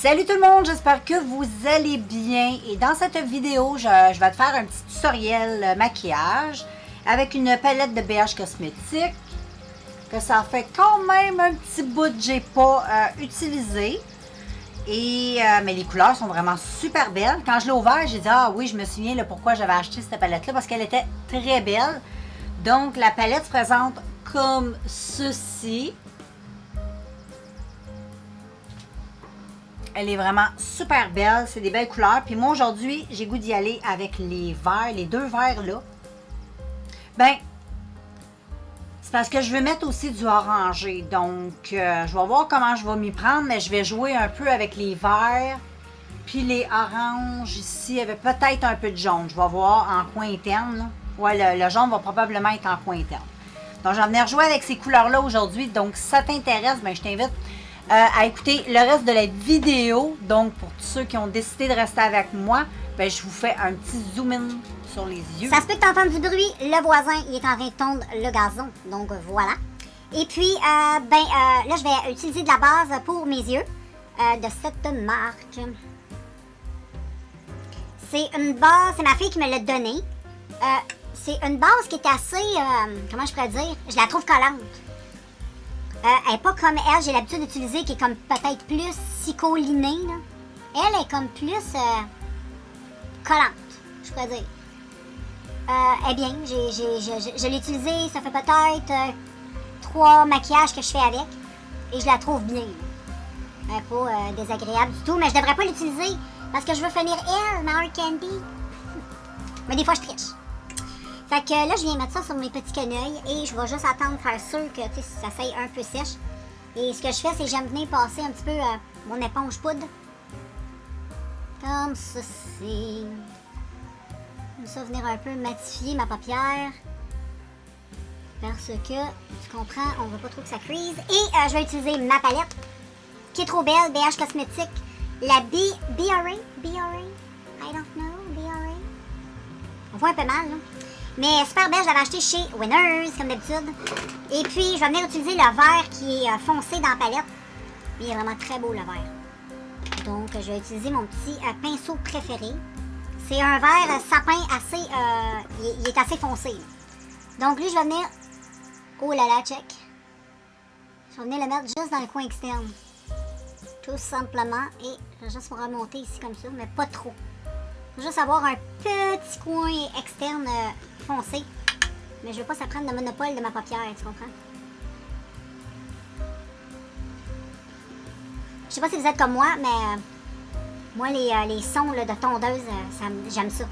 Salut tout le monde, j'espère que vous allez bien et dans cette vidéo, je vais te faire un petit tutoriel maquillage avec une palette de BH Cosmétiques que ça fait quand même un petit bout que j'ai pas utilisé. Mais les couleurs sont vraiment super belles. Quand je l'ai ouvert, j'ai dit ah oui, je me souviens là, pourquoi j'avais acheté cette palette là parce qu'elle était très belle. Donc la palette se présente comme ceci. Elle est vraiment super belle, c'est des belles couleurs. Puis moi aujourd'hui, j'ai goût d'y aller avec les verts, les deux verts là. Ben, c'est parce que je vais mettre aussi du orangé. Donc, je vais voir comment je vais m'y prendre, mais je vais jouer un peu avec les verts. Puis les oranges ici, il y avait peut-être un peu de jaune. Je vais voir en coin interne. Là. Ouais, le jaune va probablement être en coin interne. Donc, je vais venir jouer avec ces couleurs-là aujourd'hui. Donc, si ça t'intéresse, ben, je t'invite à écouter le reste de la vidéo. Donc, pour tous ceux qui ont décidé de rester avec moi, ben, je vous fais un petit zoom-in sur les yeux. Ça se peut que tu entends du bruit. Le voisin, il est en train de tondre le gazon. Donc, voilà. Et puis, là, je vais utiliser de la base pour mes yeux de cette marque. C'est une base, c'est ma fille qui me l'a donnée. C'est une base qui est assez, comment je pourrais dire, je la trouve collante. Elle n'est pas comme elle, j'ai l'habitude d'utiliser, qui est comme peut-être plus cicolinée. Là. Elle est comme plus collante, je pourrais dire. Eh bien, je l'ai utilisée, ça fait peut-être 3 maquillages que je fais avec. Et je la trouve bien. Pas désagréable du tout, mais je devrais pas l'utiliser parce que je veux finir elle, ma Hard Candy. Mais des fois, je triche. Fait que là, je viens mettre ça sur mes petits quenouilles et je vais juste attendre faire sûr que ça s'aille un peu sèche. Et ce que je fais, c'est que j'aime venir passer un petit peu mon éponge poudre. Comme ceci. Comme ça, venir un peu matifier ma paupière. Parce que, tu comprends, on veut pas trop que ça freeze. Et je vais utiliser ma palette, qui est trop belle, BH Cosmétiques. La BRA, I don't know, BRA. On voit un peu mal, là. Mais super belle, je l'avais acheté chez Winners, comme d'habitude. Et puis, je vais venir utiliser le vert qui est foncé dans la palette. Il est vraiment très beau, le vert. Donc, je vais utiliser mon petit pinceau préféré. C'est un vert sapin assez... il est assez foncé. Donc, lui, je vais venir... Oh là là, check. Je vais venir le mettre juste dans le coin externe. Tout simplement. Et je vais juste me remonter ici comme ça, mais pas trop. Je vais juste avoir un petit coin externe foncé. Mais je veux pas que ça prenne le monopole de ma paupière, tu comprends? Je sais pas si vous êtes comme moi, mais moi, les sons là, de tondeuse, j'aime ça.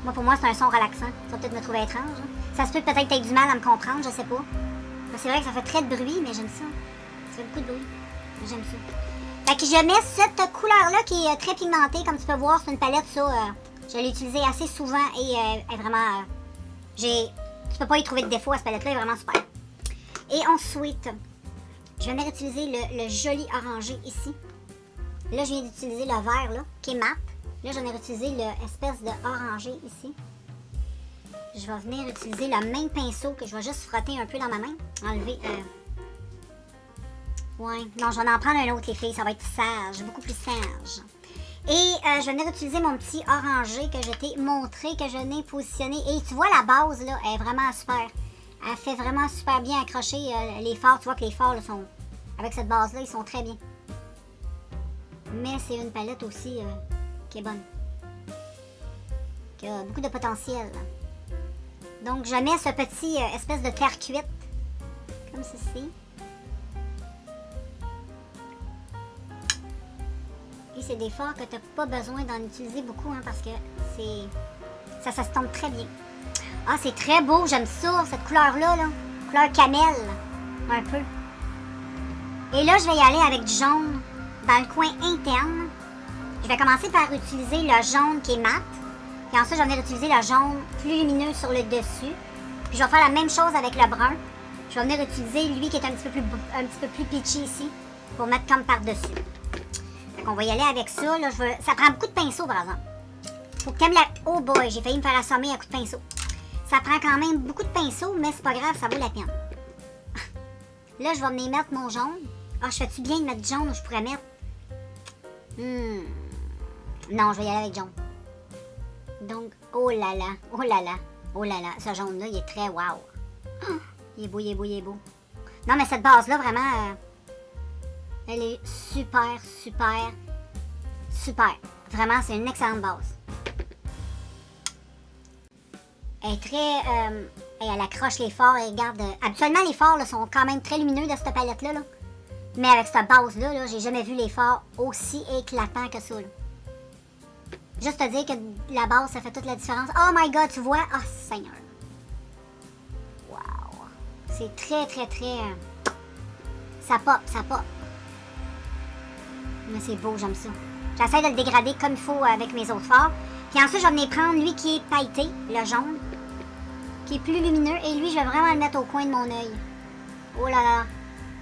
Moi, pour moi, c'est un son relaxant. Ça va peut-être me trouver étrange. Hein. Ça se peut peut-être que tu aies du mal à me comprendre, je sais pas. C'est vrai que ça fait très de bruit, mais j'aime ça. Ça fait beaucoup de bruit. Mais j'aime ça. Fait que je mets cette couleur-là qui est très pigmentée. Comme tu peux voir, c'est une palette, ça. Je l'ai utilisée assez souvent et elle est vraiment... tu peux pas y trouver de défaut à cette palette-là, elle est vraiment super. Et ensuite, je vais venir utiliser le joli orangé ici. Là, je viens d'utiliser le vert, là, qui est mat. Là, je vais venir utiliser l'espèce de orangé ici. Je vais venir utiliser le même pinceau que je vais juste frotter un peu dans ma main. Enlever... Ouais, non, je vais en prendre un autre, les filles. Ça va être sage, beaucoup plus sage. Et je vais venir utiliser mon petit orangé que je t'ai montré, que je n'ai positionné. Et tu vois, la base, là, elle est vraiment super. Elle fait vraiment super bien accrocher les fards. Tu vois que les fards, là, sont... Avec cette base-là, ils sont très bien. Mais c'est une palette aussi qui est bonne. Qui a beaucoup de potentiel. Donc, je mets ce petit espèce de terre cuite. Comme ceci. Et c'est des fards que tu n'as pas besoin d'en utiliser beaucoup, hein, parce que ça s'estompe très bien. Ah, c'est très beau, j'aime ça, cette couleur-là, là. Couleur cannelle, un peu. Et là, je vais y aller avec du jaune dans le coin interne. Je vais commencer par utiliser le jaune qui est mat. Puis ensuite, je vais venir utiliser le jaune plus lumineux sur le dessus. Puis je vais faire la même chose avec le brun. Je vais venir utiliser lui qui est un petit peu plus peachy ici, pour mettre comme par-dessus. On va y aller avec ça. Là, ça prend beaucoup de pinceau, par exemple. Faut que t'aimes la... Oh boy, j'ai failli me faire assommer à coups de pinceau. Ça prend quand même beaucoup de pinceau, mais c'est pas grave, ça vaut la peine. Là, je vais venir mettre mon jaune. Ah, je fais-tu bien de mettre du jaune ou je pourrais mettre Non, je vais y aller avec jaune. Donc, oh là là, oh là là, oh là là. Ce jaune-là, il est très wow. Oh, il est beau, il est beau, il est beau. Non, mais cette base-là, vraiment, elle est super, super, super. Vraiment, c'est une excellente base. Elle est très... elle accroche les forts et regarde... habituellement, les forts là, sont quand même très lumineux de cette palette-là. Là. Mais avec cette base-là, là, j'ai jamais vu les forts aussi éclatants que ça. Là. Juste te dire que la base, ça fait toute la différence. Oh my god, tu vois? Oh, Seigneur. Wow. C'est très, très, très... ça pop, ça pop. Mais c'est beau, j'aime ça. J'essaie de le dégrader comme il faut avec mes autres forts. Puis ensuite, je vais venir prendre lui qui est pailleté, le jaune, qui est plus lumineux. Et lui, je vais vraiment le mettre au coin de mon œil. Oh là là.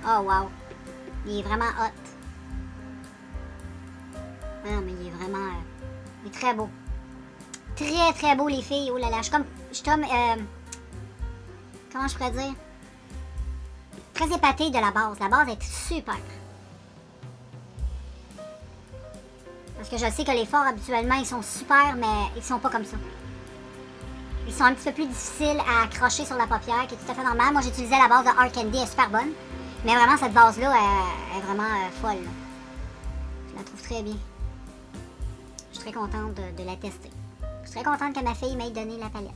Oh wow. Il est vraiment hot. Non, mais il est vraiment... il est très beau. Très, très beau, les filles. Oh là là. Je suis comme comment je pourrais dire? Très épatée de la base. La base est super. Parce que je sais que les forts, habituellement, ils sont super, mais ils sont pas comme ça. Ils sont un petit peu plus difficiles à accrocher sur la paupière, qui est tout à fait normal. Moi, j'utilisais la base de Hard Candy, elle est super bonne. Mais vraiment, cette base-là, elle est vraiment folle. Là. Je la trouve très bien. Je suis très contente de la tester. Je suis très contente que ma fille m'ait donné la palette.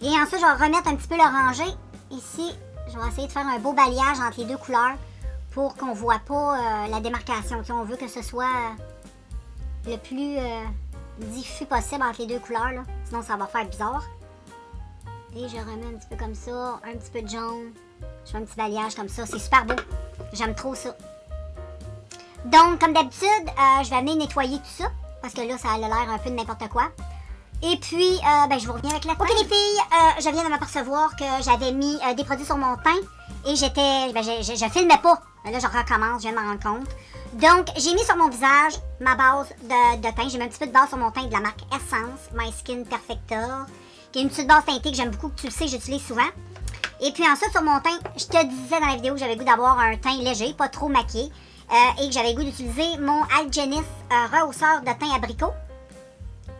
Et ensuite, je vais remettre un petit peu l'orangé. Ici, je vais essayer de faire un beau balayage entre les deux couleurs pour qu'on ne voit pas la démarcation. T'sais, on veut que ce soit le plus diffus possible entre les deux couleurs. Là. Sinon, ça va faire bizarre. Et je remets un petit peu comme ça, un petit peu de jaune. Je fais un petit balayage comme ça. C'est super beau. J'aime trop ça. Donc, comme d'habitude, je vais venir nettoyer tout ça. Parce que là, ça a l'air un peu de n'importe quoi. Et puis, je vous reviens avec la teinte. Ok les filles, je viens de m'apercevoir que j'avais mis des produits sur mon teint. Et je filmais pas. Là, je recommence, je viens de m'en rendre compte. Donc, j'ai mis sur mon visage ma base de teint. J'ai mis un petit peu de base sur mon teint de la marque Essence, My Skin Perfector. Qui est une petite base teintée que j'aime beaucoup, que tu le sais, j'utilise souvent. Et puis ensuite, sur mon teint, je te disais dans la vidéo que j'avais le goût d'avoir un teint léger, pas trop maquillé. Et que j'avais le goût d'utiliser mon Algenist rehausseur de teint abricot.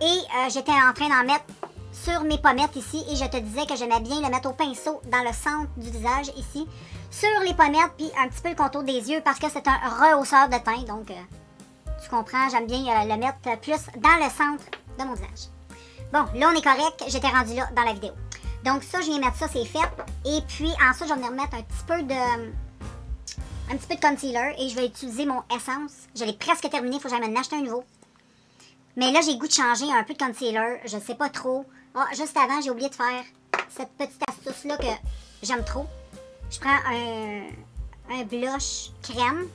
Et j'étais en train d'en mettre sur mes pommettes ici. Et je te disais que j'aimais bien le mettre au pinceau dans le centre du visage ici. Sur les pommettes, puis un petit peu le contour des yeux parce que c'est un rehausseur de teint. Donc, tu comprends, j'aime bien le mettre plus dans le centre de mon visage. Bon, là, on est correct. J'étais rendue là dans la vidéo. Donc, ça, je viens mettre ça, c'est fait. Et puis, ensuite, je vais venir mettre un petit peu de concealer. Et je vais utiliser mon Essence. Je l'ai presque terminé. Il faut que j'aille m'en acheter un nouveau. Mais là, j'ai le goût de changer un peu de concealer. Je ne sais pas trop. Ah, juste avant, j'ai oublié de faire cette petite astuce-là que j'aime trop. Je prends un blush crème.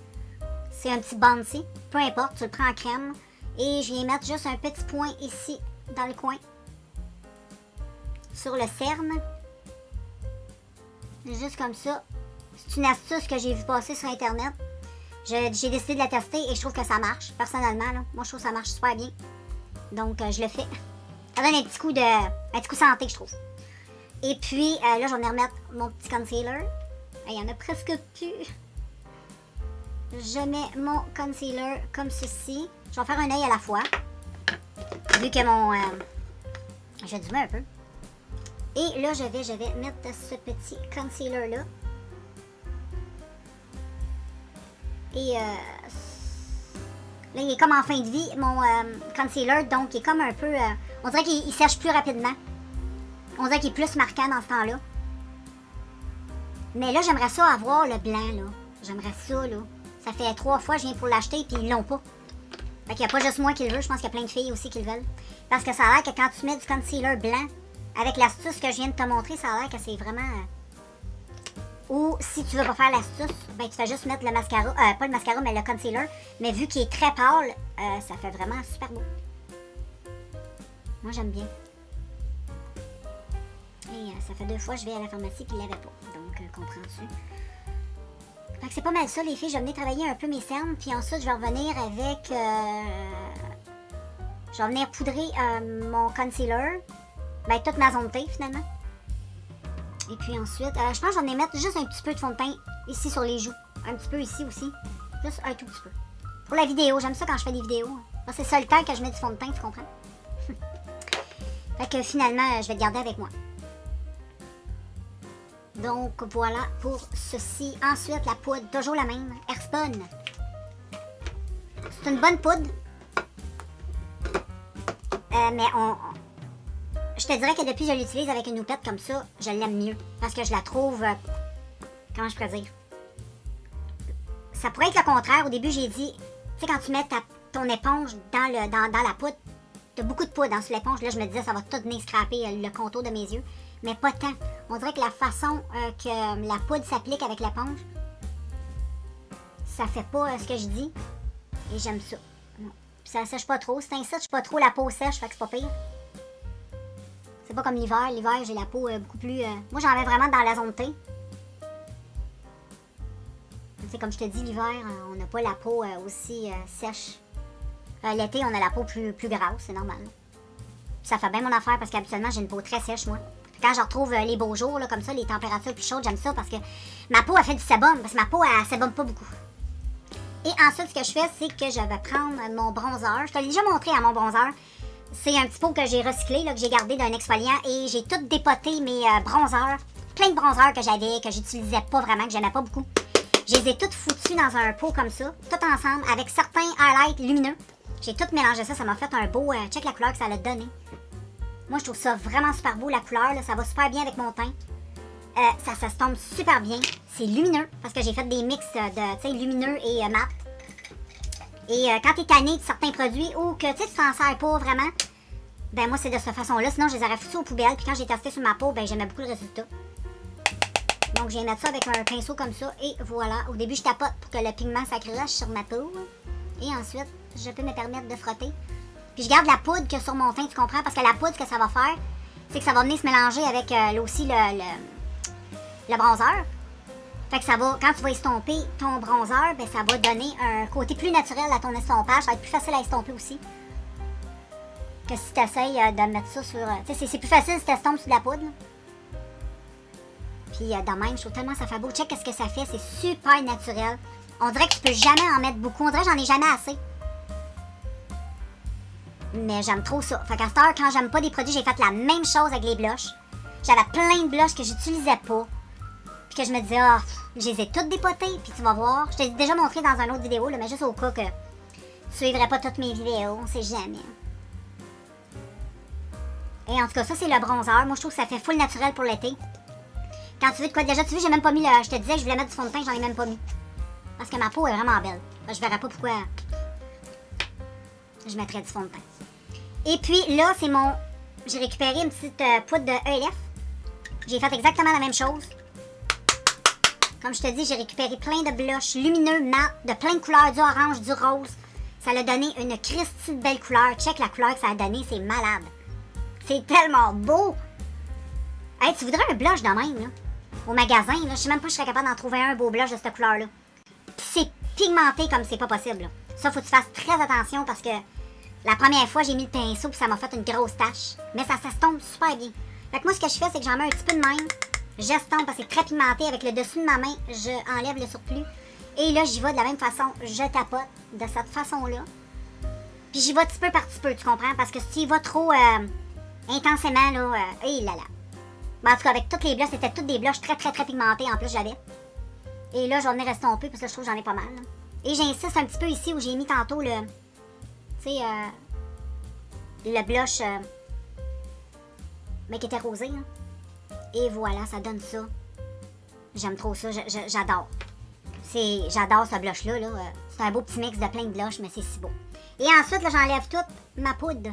C'est un petit bouncy. Peu importe, tu le prends en crème. Et je viens mettre juste un petit point ici, dans le coin. Sur le cerne. Juste comme ça. C'est une astuce que j'ai vu passer sur Internet. J'ai décidé de la tester et je trouve que ça marche. Personnellement, là. Moi, je trouve que ça marche super bien. Donc, je le fais. Ça donne un petit coup santé, je trouve. Et puis, là, je vais venir remettre mon petit concealer. Il y en a presque plus. Je mets mon concealer comme ceci. Je vais faire un œil à la fois. Vu que mon... j'ai du mal un peu. Et là, je vais mettre ce petit concealer-là. Et là, il est comme en fin de vie, mon concealer. Donc, il est comme un peu... on dirait qu'il sèche plus rapidement. On dirait qu'il est plus marquant dans ce temps-là. Mais là, j'aimerais ça avoir le blanc, là. J'aimerais ça, là. Ça fait 3 fois que je viens pour l'acheter, puis ils l'ont pas. Fait qu'il n'y a pas juste moi qui le veux, je pense qu'il y a plein de filles aussi qui le veulent. Parce que ça a l'air que quand tu mets du concealer blanc, avec l'astuce que je viens de te montrer, ça a l'air que c'est vraiment... Ou si tu veux pas faire l'astuce, ben tu fais juste mettre le mascara, pas le mascara, mais le concealer. Mais vu qu'il est très pâle, ça fait vraiment super beau. Moi, j'aime bien. Et ça fait 2 fois que je vais à la pharmacie et il l'avait pas. Donc, comprends-tu? Fait que c'est pas mal ça, les filles. Je vais venir travailler un peu mes cernes. Puis ensuite, je vais revenir avec... je vais venir poudrer mon concealer. Ben, toute ma zone T, finalement. Et puis ensuite, je pense que j'en ai mettre juste un petit peu de fond de teint ici sur les joues. Un petit peu ici aussi. Juste un tout petit peu. Pour la vidéo, j'aime ça quand je fais des vidéos. C'est ça le temps que je mets du fond de teint, tu comprends? Fait que finalement, je vais te garder avec moi. Donc voilà pour ceci. Ensuite, la poudre, toujours la même. Airspun. C'est une bonne poudre. Mais je te dirais que depuis que je l'utilise avec une houppette comme ça, je l'aime mieux. Parce que je la trouve... comment je pourrais dire? Ça pourrait être le contraire. Au début, j'ai dit... Tu sais, quand tu mets ton éponge dans la poudre, t'as beaucoup de poudre sur l'éponge. Là, je me disais, ça va tout venir scraper le contour de mes yeux. Mais pas tant. On dirait que la façon que la poudre s'applique avec l'éponge, ça fait pas ce que je dis. Et j'aime ça. Non. Puis ça sèche pas trop. C'est un sèche pas trop la peau sèche, fait que c'est pas pire. C'est pas comme l'hiver. L'hiver, j'ai la peau beaucoup plus... Moi, j'en mets vraiment dans la zone T. C'est comme je te dis, l'hiver, on n'a pas la peau aussi sèche. L'été, on a la peau plus grasse, c'est normal. Puis ça fait bien mon affaire parce qu'habituellement, j'ai une peau très sèche, moi. Quand je retrouve les beaux jours, là, comme ça, les températures plus chaudes, j'aime ça parce que ma peau a fait du sébum, parce que ma peau, elle sébum pas beaucoup. Et ensuite, ce que je fais, c'est que je vais prendre mon bronzer. Je te l'ai déjà montré à mon bronzer. C'est un petit pot que j'ai recyclé, là, que j'ai gardé d'un exfoliant, et j'ai tout dépoté mes bronzers. Plein de bronzers que j'avais, que j'utilisais pas vraiment, que j'aimais pas beaucoup. Je les ai toutes foutues dans un pot comme ça, tout ensemble, avec certains highlights lumineux. J'ai tout mélangé ça m'a fait un beau... check la couleur que ça a donné. Moi, je trouve ça vraiment super beau, la couleur. Là, ça va super bien avec mon teint. Ça s'estompe super bien. C'est lumineux, parce que j'ai fait des mix de lumineux et mat. Et quand tu es tanné de certains produits ou que tu t'en sers pas vraiment, ben moi, c'est de cette façon-là. Sinon, je les aurais foutus aux poubelles. Puis quand j'ai testé sur ma peau, ben j'aimais beaucoup le résultat. Donc, je viens mettre ça avec un pinceau comme ça. Et voilà. Au début, je tapote pour que le pigment s'accroche sur ma peau. Et ensuite, je peux me permettre de frotter. Puis je garde la poudre que sur mon teint, tu comprends? Parce que la poudre, ce que ça va faire, c'est que ça va venir se mélanger avec aussi le bronzer. Fait que ça va, quand tu vas estomper ton bronzer, ben ça va donner un côté plus naturel à ton estompage. Ça va être plus facile à estomper aussi. Que si tu essayes de mettre ça sur... tu sais, c'est plus facile si tu estompes sur de la poudre. Là. Puis de même, je trouve tellement ça fait beau. Check ce que ça fait, c'est super naturel. On dirait que tu peux jamais en mettre beaucoup. On dirait que j'en ai jamais assez. Mais j'aime trop ça. Fait qu'à cette heure, quand j'aime pas des produits, j'ai fait la même chose avec les blushs. J'avais plein de blushs que j'utilisais pas. Puis que je me disais, oh, je les ai toutes dépotées. Puis tu vas voir. Je t'ai déjà montré dans une autre vidéo, là, mais juste au cas que tu suivrais pas toutes mes vidéos. On sait jamais. Et en tout cas, ça, c'est le bronzer. Moi, je trouve que ça fait full naturel pour l'été. Quand tu veux de quoi, déjà, tu vois, j'ai même pas mis le... Je te disais que je voulais mettre du fond de teint, j'en ai même pas mis. Parce que ma peau est vraiment belle. Je verrais pas pourquoi je mettrais du fond de teint. Et puis là, c'est mon... J'ai récupéré une petite poudre de ELF. J'ai fait exactement la même chose. Comme je te dis, j'ai récupéré plein de blushs lumineux, mat, de plein de couleurs, du orange, du rose. Ça l'a donné une Christie de belle couleur. Check la couleur que ça a donné, c'est malade. C'est tellement beau. Hey, tu voudrais un blush de même, là? Au magasin, là, je sais même pas si je serais capable d'en trouver un beau blush de cette couleur-là. Puis c'est pigmenté comme c'est pas possible, là. Ça, faut que tu fasses très attention parce que la première fois, j'ai mis le pinceau puis ça m'a fait une grosse tache. Mais ça s'estompe super bien. Fait que moi, ce que je fais, c'est que j'en mets un petit peu de même. J'estompe parce que c'est très pigmenté. Avec le dessus de ma main, je enlève le surplus. Et là, j'y vais de la même façon. Je tapote de cette façon-là. Puis j'y vais petit peu par petit peu, tu comprends? Parce que si tu y vas trop intensément, là, et là là. Mais en tout cas, avec toutes les blushs, c'était toutes des blushs très, très, très pigmentés. En plus, j'avais. Et là, je vais venir estomper parce que je trouve que j'en ai pas mal. Là. Et j'insiste un petit peu ici où j'ai mis tantôt le... Tu sais, le blush... mais qui était rosé, hein. Et voilà, ça donne ça. J'aime trop ça, j'adore. J'adore ce blush-là. Là. C'est un beau petit mix de plein de blushs, mais c'est si beau. Et ensuite, là, j'enlève toute ma poudre.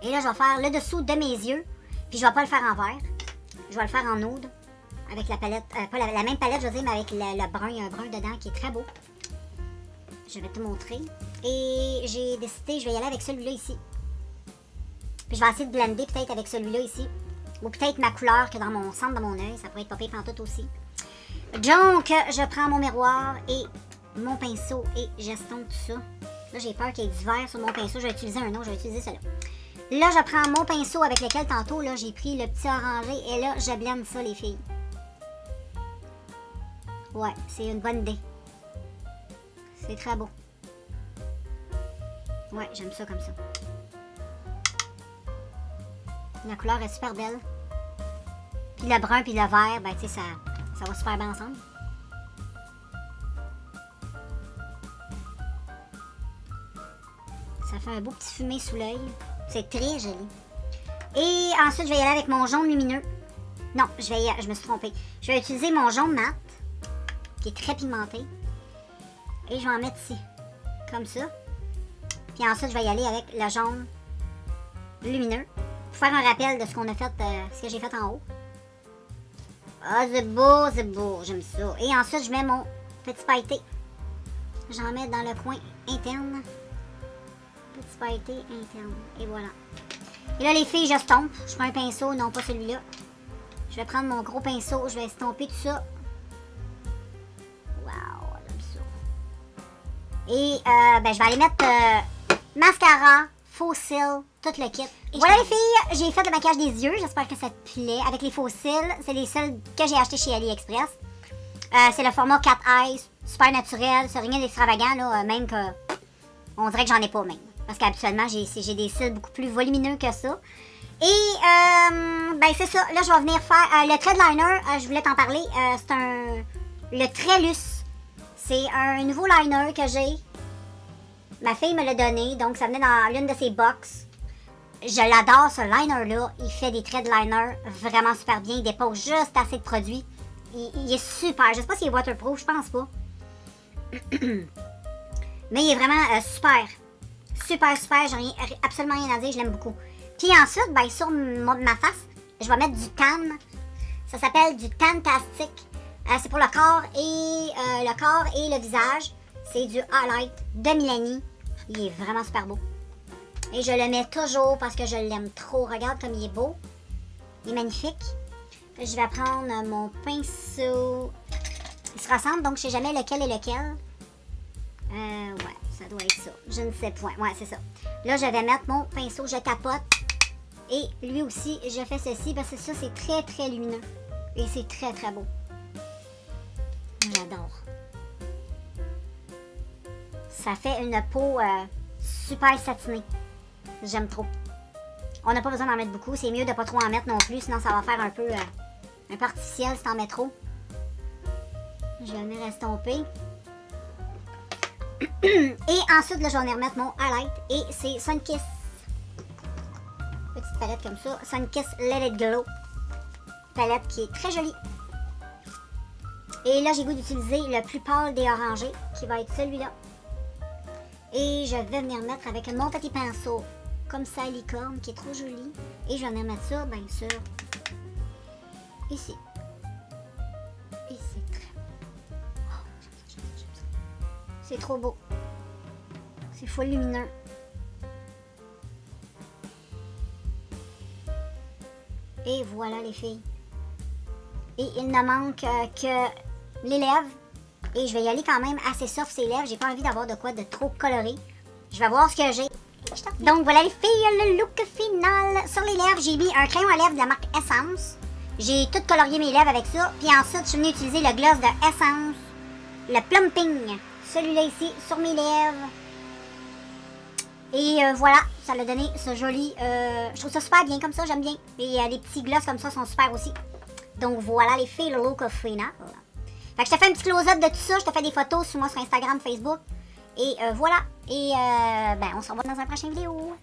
Et là, je vais faire le dessous de mes yeux. Puis je vais pas le faire en vert. Je vais le faire en oud. Avec la palette, pas la même palette, je veux dire, mais avec le brun. Il y a un brun dedans qui est très beau. Je vais te montrer. Et j'ai décidé, je vais y aller avec celui-là ici. Puis je vais essayer de blender peut-être avec celui-là ici. Ou peut-être ma couleur que dans mon centre de mon œil. Ça pourrait être pas pire pantoute aussi. Donc, je prends mon miroir et mon pinceau et j'estompe tout ça. Là, j'ai peur qu'il y ait du vert sur mon pinceau. Je vais utiliser un autre, je vais utiliser celui-là. Là, je prends mon pinceau avec lequel tantôt, là, j'ai pris le petit orangé. Et là, je blende ça, les filles. Ouais, c'est une bonne idée. C'est très beau. Ouais, j'aime ça comme ça. La couleur est super belle. Puis le brun puis le vert, ben tu sais, ça va super bien ensemble. Ça fait un beau petit fumé sous l'œil. C'est très joli. Et ensuite, je vais y aller avec mon jaune lumineux. Non, je me suis trompée. Je vais utiliser mon jaune mat, qui est très pigmenté. Et je vais en mettre ici. Comme ça. Puis ensuite, je vais y aller avec le jaune lumineux. Pour faire un rappel de ce qu'on a fait, ce que j'ai fait en haut. Ah, c'est beau, j'aime ça. Et ensuite, je mets mon petit pailleté. J'en mets dans le coin interne. Petit pailleté interne. Et voilà. Et là, les filles, je stompe. Je prends un pinceau, non pas celui-là. Je vais prendre mon gros pinceau, je vais estomper tout ça. Waouh, j'aime ça. Et ben, je vais aller mettre mascara, faux cils, tout le kit. Et voilà les filles, j'ai fait le maquillage des yeux. J'espère que ça te plaît. Avec les faux cils, c'est les cils que j'ai achetés chez AliExpress. C'est le format Cat Eyes, super naturel. C'est rien d'extravagant, là, même que on dirait que j'en ai pas même. Parce qu'habituellement, j'ai des cils beaucoup plus volumineux que ça. Et, ben c'est ça. Là, je vais venir faire le Thread Liner. Je voulais t'en parler. C'est le Trellus. C'est un nouveau liner que j'ai. Ma fille me l'a donné. Donc, ça venait dans l'une de ses box. Je l'adore, ce liner-là. Il fait des Thread Liner vraiment super bien. Il dépose juste assez de produits. Il est super. Je sais pas s'il est waterproof. Je pense pas. Mais il est vraiment super. Super. J'ai absolument rien à dire. Je l'aime beaucoup. Puis ensuite, ben, sur ma face, je vais mettre du tan. Ça s'appelle du Tantastic. C'est pour le corps et le visage. C'est du highlight de Milani. Il est vraiment super beau. Et je le mets toujours parce que je l'aime trop. Regarde comme il est beau. Il est magnifique. Je vais prendre mon pinceau. Ils se ressemblent, donc je sais jamais lequel est lequel. Ouais, ça doit être ça. Je ne sais point. Ouais, c'est ça. Là, je vais mettre mon pinceau. Je tapote. Et lui aussi, je fais ceci parce que ça, c'est très lumineux. Et c'est très beau. J'adore. Ça fait une peau super satinée. J'aime trop. On n'a pas besoin d'en mettre beaucoup. C'est mieux de pas trop en mettre non plus. Sinon, ça va faire un peu artificiel si t'en mets trop. Je vais venir estomper. Et ensuite, là, je vais venir mettre mon highlight. Et c'est Sunkist. Petite palette comme ça. Sunkist Let It Glow. Palette qui est très jolie. Et là, j'ai le goût d'utiliser le plus pâle des orangés, qui va être celui-là. Et je vais venir mettre avec mon petit pinceau, comme ça, licorne, qui est trop joli. Et je vais venir mettre ça, bien sûr, ici. Et c'est très beau. Oh, j'aime ça. C'est trop beau. C'est full lumineux. Et voilà les filles. Et il ne manque que les lèvres. Et je vais y aller quand même assez soft ces lèvres. J'ai pas envie d'avoir de quoi de trop coloré. Je vais voir ce que j'ai. Donc voilà les filles, le look final. Sur les lèvres, j'ai mis un crayon à lèvres de la marque Essence. J'ai tout colorié mes lèvres avec ça. Puis ensuite, je suis venue utiliser le gloss de Essence. Le Plumping. Celui-là ici, sur mes lèvres. Et voilà, ça l'a donné ce joli... je trouve ça super bien comme ça, j'aime bien. Et les petits gloss comme ça sont super aussi. Donc voilà les filles, le look final. Fait que je te fais un petit close-up de tout ça. Je te fais des photos sur moi sur Instagram, Facebook. Et voilà. Et ben on se revoit dans un prochain vidéo.